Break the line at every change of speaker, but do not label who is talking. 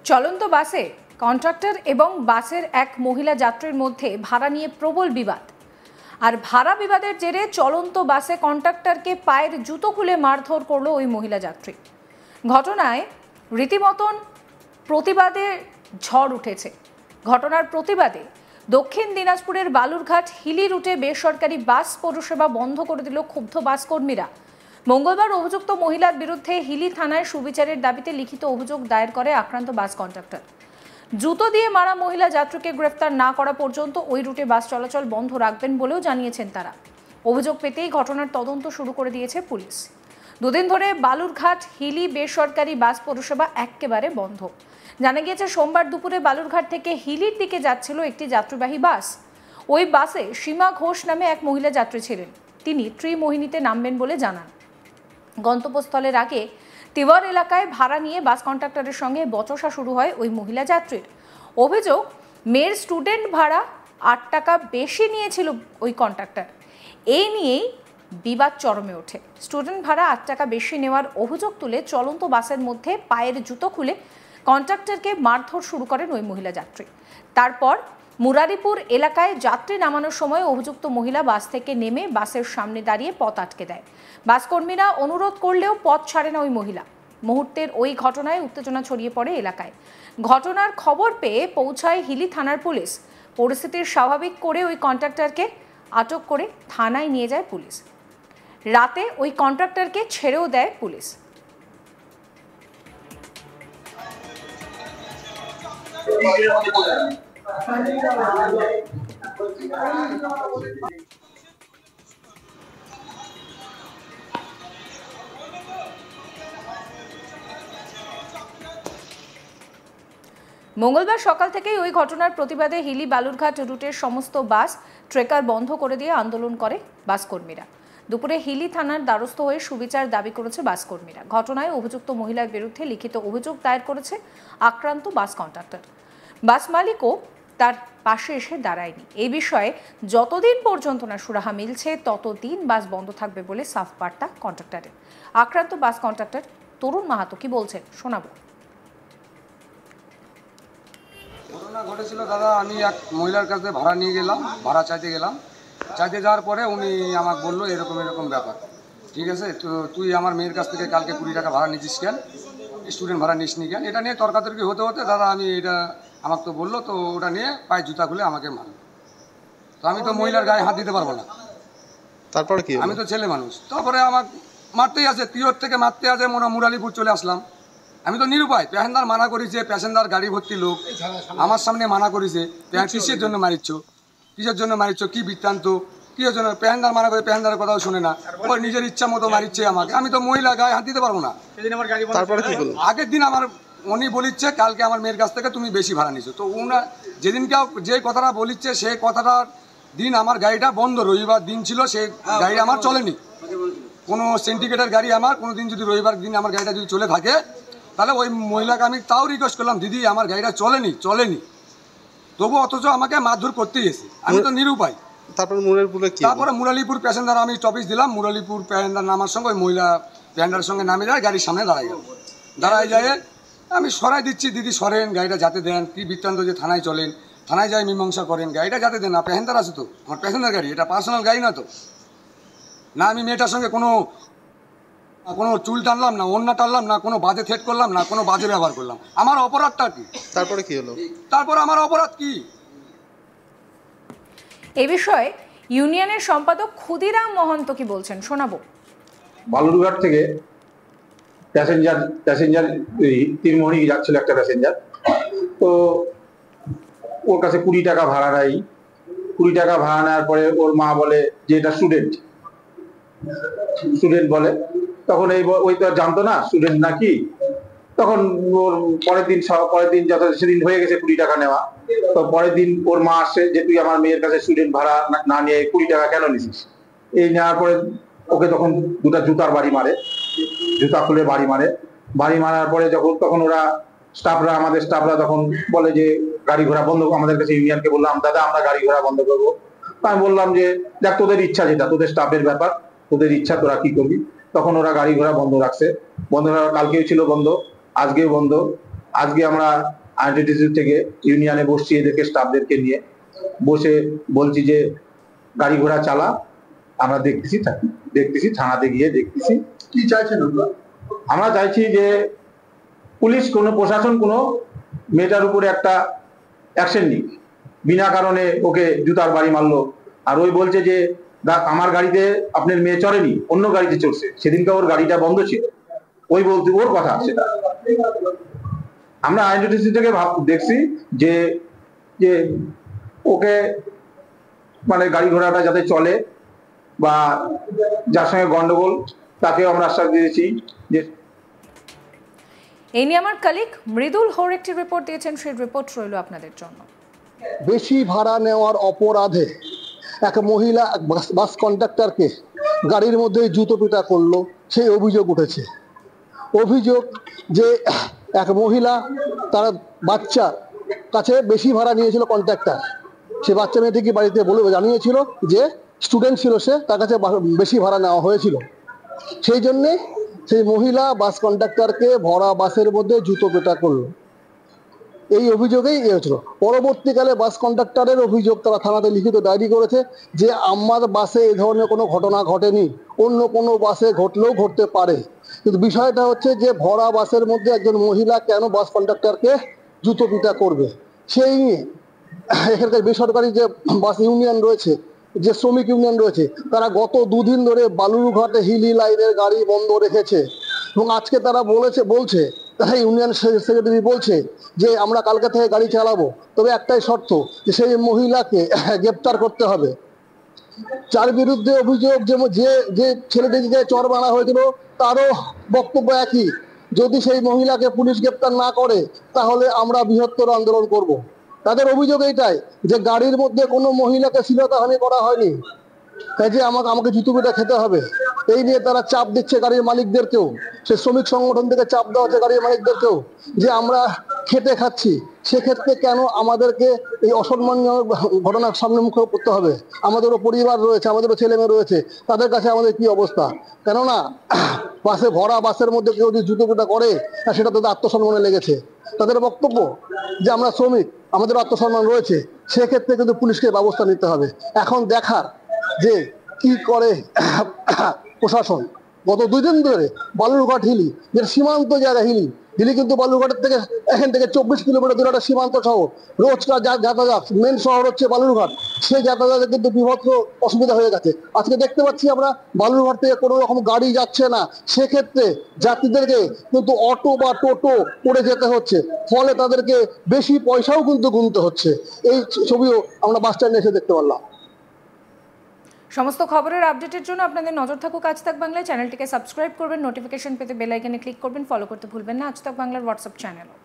চলন্ত বাসে কন্ট্রাক্টর এবং বাসের এক মহিলা যাত্রীর মধ্যে ভাড়া নিয়ে প্রবল বিবাদ। আর ভাড়া বিবাদের জেরে চলন্ত বাসে কন্ট্রাক্টরকে পায়ের জুতো খুলে মারধর করলো ওই মহিলা যাত্রী। ঘটনায় রীতিমতন প্রতিবাদে ঝড় উঠেছে। ঘটনার প্রতিবাদে দক্ষিণ দিনাজপুরের বালুরঘাট হিলি রুটে বেসরকারি বাস পরিষেবা বন্ধ করে দিল ক্ষুব্ধ বাস কর্মীরা। মঙ্গলবার অভিযুক্ত মহিলার বিরুদ্ধে হিলি থানায় সুবিচারের দাবিতে লিখিত অভিযোগ দায়ের করে আক্রান্ত বাস কন্ট্রাক্টর। জুতো দিয়ে মারা মহিলা যাত্রীকে গ্রেফতার না করা পর্যন্ত ওই রুটে বাস চলাচল বন্ধ রাখবেন বলেও জানিয়েছেন তারা। অভিযোগ পেতেই ঘটনার তদন্ত শুরু করে দিয়েছে পুলিশ। দুদিন ধরে বালুরঘাট হিলি বেসরকারি বাস পরিষেবা একেবারে বন্ধ। জানা গিয়েছে সোমবার দুপুরে বালুরঘাট থেকে হিলির দিকে যাচ্ছিল একটি যাত্রীবাহী বাস। ওই বাসে সীমা ঘোষ নামে এক মহিলা যাত্রী ছিলেন। তিনি ত্রিমোহিনীতে নামবেন বলে জানান। গন্তব্যস্থলের আগে তিওয়ার এলাকায় ভাড়া নিয়ে বাস কন্ট্রাক্টরের সঙ্গে বচসা শুরু হয় ওই মহিলা যাত্রীর। অভিযোগ, মেয়ের স্টুডেন্ট ভাড়া ৮ টাকা বেশি নিয়েছিল ওই কন্ট্রাক্টর। এই নিয়েই বিবাদ চরমে ওঠে। স্টুডেন্ট ভাড়া ৮ টাকা বেশি নেওয়ার অভিযোগ তুলে চলন্ত বাসের মধ্যে পায়ের জুতো খুলে কন্ট্রাক্টরকে মারধর শুরু করেন ওই মহিলা যাত্রী। তারপর মুরারিপুর এলাকায় যাত্রী নামানোর সময় অভিযুক্ত মহিলা বাস থেকে নেমে বাসের সামনে দাঁড়িয়ে পথ আটকে দেয়। বাসকর্মীরা অনুরোধ করলেও পথ ছাড়ে না ওই মহিলা। মুহূর্তের ওই ঘটনায় উত্তেজনা ছড়িয়ে পড়ে এলাকায়। ঘটনার খবর পেয়ে পৌঁছায় হিলি থানার পুলিশ। পরিস্থিতির স্বাভাবিক করে ওই কন্ট্রাক্টরকে আটক করে থানায় নিয়ে যায় পুলিশ। রাতে ওই কন্ট্রাক্টরকে ছেড়েও দেয় পুলিশ। মঙ্গলবার সকাল থেকেই ওই ঘটনার প্রতিবাদে হিলি বালুরঘাট রুটের সমস্ত বাস ট্রেকার বন্ধ করে দিয়ে আন্দোলন করে বাসকর্মীরা। দুপুরে হিলি থানার দ্বারস্থ হয়ে সুবিচার দাবি করেছে বাসকর্মীরা। ঘটনায় অভিযুক্ত মহিলার বিরুদ্ধে লিখিত অভিযোগ দায়ের করেছে আক্রান্ত বাস কন্ট্রাক্টর। বাস মালিকও তার পাশে এসে দাঁড়ায়নি। এই বিষয়ে যতদিন পর্যন্ত না সুরাহা মিলছে ততদিন বাস বন্ধ থাকবে বলে সাফ বার্তা কন্ট্রাক্টরের। আক্রান্ত বাস কন্ট্রাক্টর তরুণ মাহাতো কি বলছেন শোনাবো।
ঘটনা ঘটেছিল দাদা, আমি এক মহিলার কাছে ভাড়া নিয়ে গেলাম, ভাড়া চাইতে গেলাম। চাইতে যাওয়ার পরে উনি আমাকে বললো এরকম এরকম ব্যাপার, ঠিক আছে তো তুই আমার মেয়ের কাছ থেকে কালকে 20 টাকা ভাড়া নিচ্ছিস কেন, স্টুডেন্ট ভাড়া নিস নি কেন, এটা নিয়ে তর্কাতর্কি হতে হতে দাদা আমি এটা আমাকে তো বললো, তো ওটা নিয়ে পায়ে জুতা খুলে আমাকে মারলো। তো আমি তো মহিলার গায়ে হাত দিতে পারবো না। তারপরে কি, আমি তো ছেলে মানুষ। তারপরে আমার মারতেই আছে, তিওর থেকে মারতে আছে, মুরালিপুর চলে আসলাম। আমি তো নিরুপায়। প্যাসেঞ্জার মানা করেছে, প্যাসেঞ্জার গাড়ি ভর্তি লোক আমার সামনে মানা করেছে, কিসের জন্য মারিচ্ছ, কিসের জন্য মারিচ্ছ, কি বৃত্তান্ত, কিসের জন্য। প্যাসেঞ্জার মানা করে প্যাসেঞ্জারের কথাও শোনে না, ওর নিজের ইচ্ছা মতো মারিচ্ছে আমাকে। আমি তো মহিলা, গায়ে হাত দিতে পারবো না। আগের দিন আমার উনি বলিচ্ছে কালকে আমার মেয়ের কাছ থেকে তুমি বেশি ভাড়া নিছো, তো উনার যেদিনকে যে কথাটা বলিচ্ছে সেই কথাটার দিন আমার গাড়িটা বন্ধ, রবিবার দিন ছিল, সেই গাড়ি আমার চলেনি। কোনো সিন্ডিকেটের গাড়ি আমার কোনো দিন যদি রবিবার দিন আমার গাড়িটা যদি চলে থাকে, তাহলে ওই মহিলাকে আমি তাও রিকোয়েস্ট করলাম, দিদি আমার গাড়িটা চলেনি, তবু অথচ আমাকে মারধর করতেই এসে। আমি তো নিরুপায়। তারপরে মুরালিপুর প্যাসেঞ্জার আমি টপিস দিলাম, মুরালিপুর প্যাসেঞ্জার নামার সঙ্গে ওই মহিলা প্যাসেঞ্জারের সঙ্গে নামে যায়, গাড়ির সামনে দাঁড়ায় যায়। আমি সরাই দিচ্ছি, দিদি সরেন, গাড়িটা যাতে দেন, কি বৃত্তান্ত যে থানায় চলেন, থানায় যায় মীমাংসা করেন, গাড়িটা যাতে দেন না। প্যাসেঞ্জার আছে তো, আমার প্যাসেঞ্জার গাড়ি, এটা পার্সোনাল গাড়ি না তো। না আমি মেয়েটার সঙ্গে কোনো চুল টানলাম না, ওড়না টানলাম না, কোনো বাজে থ্রেট করলাম না, কোনো বাজে ব্যবহার করলাম। আমার অপরাধটা কি? তারপরে কি হলো? তারপর আমার অপরাধ কি?
এই বিষয়ে ইউনিয়নের সম্পাদক ক্ষুদিরাম মহন্ত কি বলছেন শোনাবো।
বালুরঘাট থেকে প্যাসেঞ্জার তীরমোহনী যাচ্ছিল একটা প্যাসেঞ্জার, তো ওর কাছে 20 টাকা ভাড়া নেয়। 20 টাকা ভাড়া নেওয়ার পরে ওর মা বলে যে এটা স্টুডেন্ট বলে, তখন ওই তো জানতো না স্টুডেন্ট নাকি। তখন ওর পরের দিন যত সেদিন হয়ে গেছে 20 টাকা নেওয়া, তো পরের দিন ওর মা আসছে যে তুই আমার মেয়ের কাছে স্টুডেন্ট ভাড়া না নিয়ে 20 টাকা কেন নিছিস। এই নেওয়ার পরে ওকে তখন দুটা জুতার বাড়ি মারে, জুতা খুলে বাড়ি মারার পরে তখন ওরা আমাদের স্টাফরা তখন বলে যে গাড়ি ঘোড়া বন্ধ। আমাদের কাছে ইউনিয়নকে বললাম দাদা আমরা গাড়ি ঘোড়া বন্ধ করবো। আমি বললাম যে দেখ তোদের ইচ্ছা, যেটা তোদের স্টাফের ব্যাপার, তোদের ইচ্ছা, তোরা কি করবি। তখন ওরা গাড়ি ঘোড়া বন্ধ রাখছে। কালকেও ছিল বন্ধ, আজকেও বন্ধ। আজকে আমরা আইডেন্টিটি থেকে ইউনিয়নে বসছি, এদেরকে স্টাফদেরকে নিয়ে বসে বলছি যে গাড়ি ঘোড়া চালা, আমরা দেখতেছি থানাতে গিয়ে দেখতেছি।
কি চাইছেন আপনারা?
আমরা চাইছি যে পুলিশ, কোনো প্রশাসন কোনো মেয়েটার উপরে একটা অ্যাকশন নিক। বিনা কারণে ওকে জুতার বাড়ি মারলো, আর ওই বলছে যে আমার গাড়িতে আপনার মেয়ে চড়েনি, অন্য গাড়িতে চড়ছে, সেদিনকে ওর গাড়িটা বন্ধ ছিল, ওই বলতে ওর কথা সেটা। আমরা আইডেন্টিটি থেকে দেখছি যে যে ওকে মানে গাড়ি ঘোড়াটা যাতে চলে বা যার সঙ্গে গন্ডগোল তাকেও আমরা আশ্বাস দিয়েছি যে।
এই নিয়ে আমার কলিগ মৃদুল হোর একটি রিপোর্ট দিয়েছেন, সেই রিপোর্ট রইল আপনাদের জন্য।
বেশি ভাড়া নেওয়ার অপরাধে এক মহিলা বাস কন্ডাক্টরকে গাড়ির মধ্যে জুতো পিটা করলো, সেই অভিযোগ উঠেছে। অভিযোগ যে এক মহিলা তার বাচ্চার কাছে বেশি ভাড়া নিয়েছিল কন্ট্রাক্টর। সে বাচ্চা মেয়েটিকে বাড়িতে জানিয়েছিল যে স্টুডেন্ট ছিল সে, তার কাছে বেশি ভাড়া নেওয়া হয়েছিল। সেই জন্যে সেই মহিলা বাস কন্ডাক্টরকে ভরা বাসের মধ্যে জুতো পেটা করলো, এই অভিযোগেই হয়েছিল। পরবর্তীকালে বাস কন্ডাক্টরের অভিযোগ, তারা থানাতে লিখিত ডায়েরি করেছে যে আমার বাসে এই ধরনের কোনো ঘটনা ঘটেনি, অন্য কোনো বাসে ঘটলেও ঘটতে পারে। কিন্তু বিষয়টা হচ্ছে যে ভরা বাসের মধ্যে একজন মহিলা কেন বাস কন্ডাক্টরকে জুতো পিটা করবে, সেই নিয়ে এখানকার বেসরকারি যে বাস ইউনিয়ন রয়েছে, যে শ্রমিক ইউনিয়ন রয়েছে, তারা গত দুদিন ধরে বালুরঘাটে হিলি লাইনের গাড়ি বন্ধ রেখেছে। এবং আজকে তারা বলছে তারা ইউনিয়ন সেক্রেটারি বলছে যে আমরা কালকে থেকে গাড়ি চালাবো, তবে একটাই শর্ত যে সেই মহিলাকে গ্রেপ্তার করতে হবে। যার বিরুদ্ধে অভিযোগ, যে ছেলেটিকে চর মারা হয়েছিল, তারও বক্তব্য একই, যদি সেই মহিলাকে পুলিশ গ্রেপ্তার না করে তাহলে আমরা বৃহত্তর আন্দোলন করব। তাদের অভিযোগ এইটাই যে গাড়ির মধ্যে কোনো মহিলাকে শ্লীলতাহানি করা হয়নি, তাই যে আমাকে জুতো পিটা খেতে হবে। এই নিয়ে তারা চাপ দিচ্ছে গাড়ির মালিকদেরকেও, সে শ্রমিক সংগঠন থেকে চাপ দেওয়া হচ্ছে গাড়ির মালিকদেরকেও যে আমরা খেটে খাচ্ছি, সেক্ষেত্রে কেন আমাদেরকে এই অসম্মানজনক ঘটনার সামনে মুখে পড়তে হবে? আমাদেরও পরিবার রয়েছে, আমাদেরও ছেলে মেয়ে রয়েছে, তাদের কাছে আমাদের কি অবস্থা? কেননা বাসে ভরা বাসের মধ্যে কেউ যদি জুতো পিটা করে, সেটা তাদের আত্মসম্মানে লেগেছে। তাদের বক্তব্য যে আমরা শ্রমিক, আমাদের আত্মসম্মান রয়েছে, সেক্ষেত্রে কিন্তু পুলিশকে ব্যবস্থা নিতে হবে। এখন দেখার যে কি করে প্রশাসন। গত 2 দিন ধরে বালুরঘাট হিলি, যেটা সীমান্ত জায়গা, হিলি কিন্তু বালুরঘাটের থেকে এখান থেকে 24 কিলোমিটার দূরে একটা সীমান্ত শহর, রোজকার যাতায়াত, মেন শহর হচ্ছে বালুরঘাট, সেই যাতায়াতে কিন্তু বিভৎস অসুবিধা হয়ে গেছে। আজকে দেখতে পাচ্ছি আমরা বালুরঘাট থেকে কোনো রকম গাড়ি যাচ্ছে না, সেক্ষেত্রে যাত্রীদেরকে কিন্তু অটো বা টোটো করে যেতে হচ্ছে, ফলে তাদেরকে বেশি পয়সাও কিন্তু গুনতে হচ্ছে। এই ছবিও আমরা বাস স্ট্যান্ডে এসে দেখতে পারলাম।
সমস্ত খবরের আপডেটের জন্য আপনাদের নজর থাকুক আজ তাক বাংলায়। চ্যানেলটিকে সাবস্ক্রাইব করবেন, নোটিফিকেশন পেতে বেল আইকনে ক্লিক করবেন, ফলো করতে ভুলবেন না আজ তাক বাংলার হোয়াটসঅ্যাপ চ্যানেলও।